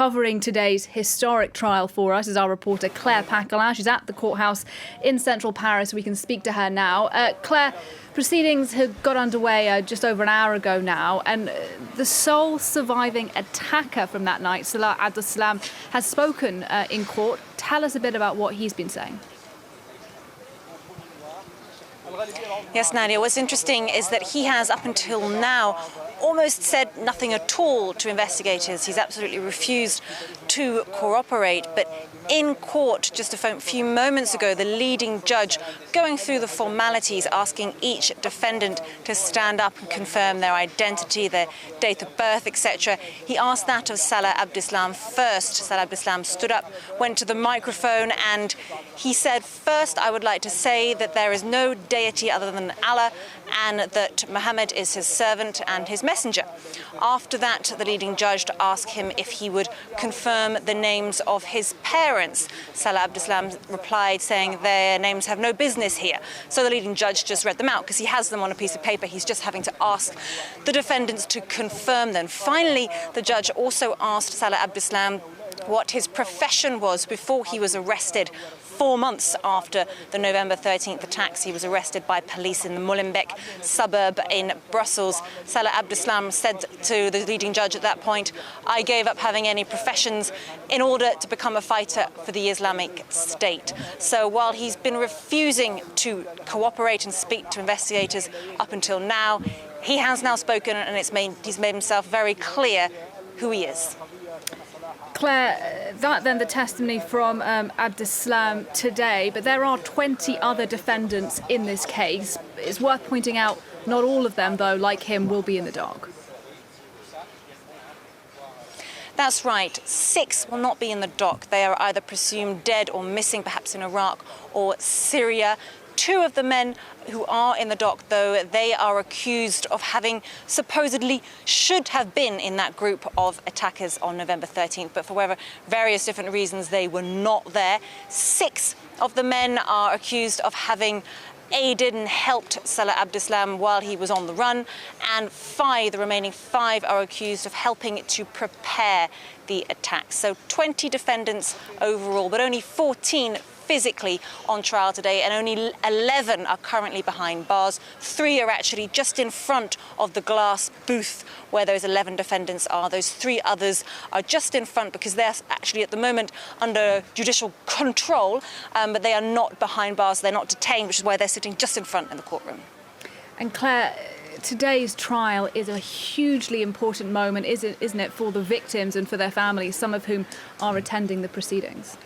covering today's historic trial for us is our reporter Claire Paquelin. She's at the courthouse in central Paris. We can speak to her now. Claire, proceedings had got underway just over an hour ago now, and the sole surviving attacker from that night, Salah Abdeslam, has spoken in court. Tell us a bit about what he's been saying. Yes, Nadia, what's interesting is that he has, up until now, almost said nothing at all to investigators. He's absolutely refused to cooperate. But in court, just a few moments ago, the leading judge going through the formalities, asking each defendant to stand up and confirm their identity, their date of birth, etc. He asked that of Salah Abdeslam first. Salah Abdeslam stood up, went to the microphone, and he said, "First, I would like to say that there is no deity other than Allah, and that Muhammad is his servant and his messenger." After that, the leading judge asked him if he would confirm the names of his parents. Salah Abdeslam replied, saying their names have no business here. So the leading judge just read them out because he has them on a piece of paper. He's just having to ask the defendants to confirm them. Finally, the judge also asked Salah Abdeslam what his profession was before he was arrested. 4 months after the November 13th attacks, he was arrested by police in the Molenbeek suburb in Brussels. Salah Abdeslam said to the leading judge at that point, "I gave up having any professions in order to become a fighter for the Islamic State." So while he's been refusing to cooperate and speak to investigators up until now, he has now spoken, and he's made himself very clear who he is. Claire, that then the testimony from Abdeslam today, but there are 20 other defendants in this case. It's worth pointing out not all of them, though, like him, will be in the dock. That's right. 6 will not be in the dock. They are either presumed dead or missing, perhaps in Iraq or Syria. 2 of the men who are in the dock, though, they are accused of having supposedly should have been in that group of attackers on November 13th, but for various different reasons, they were not there. 6 of the men are accused of having aided and helped Salah Abdeslam while he was on the run, and the remaining 5 are accused of helping to prepare the attacks. So 20 defendants overall, but only 14 physically on trial today, and only 11 are currently behind bars. 3 are actually just in front of the glass booth where those 11 defendants are. Those 3 others are just in front because they're actually at the moment under judicial control, but they are not behind bars. They're not detained, which is why they're sitting just in front in the courtroom. And Claire, today's trial is a hugely important moment, isn't it, for the victims and for their families, some of whom are attending the proceedings?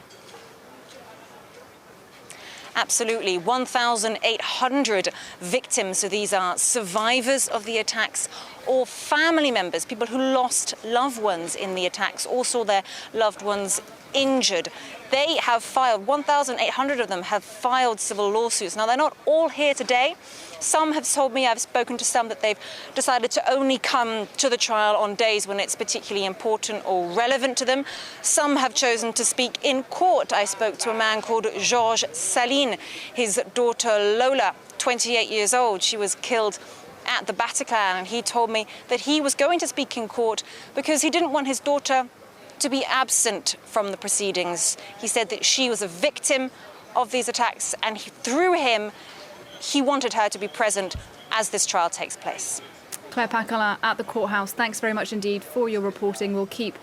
Absolutely. 1,800 victims. So these are survivors of the attacks or family members, people who lost loved ones in the attacks or saw their loved ones injured. They have filed, 1,800 of them have filed civil lawsuits. Now, they're not all here today. Some have told me, I've spoken to some, that they've decided to only come to the trial on days when it's particularly important or relevant to them. Some have chosen to speak in court. I spoke to a man called Georges Saline. His daughter Lola, 28 years old, she was killed at the Bataclan, and he told me that he was going to speak in court because he didn't want his daughter to be absent from the proceedings. He said that she was a victim of these attacks, and through him, he wanted her to be present as this trial takes place. Claire Paquelin at the courthouse, thanks very much indeed for your reporting. We'll keep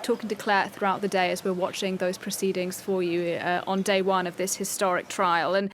talking to Claire throughout the day as we're watching those proceedings for you on day 1 of this historic trial. And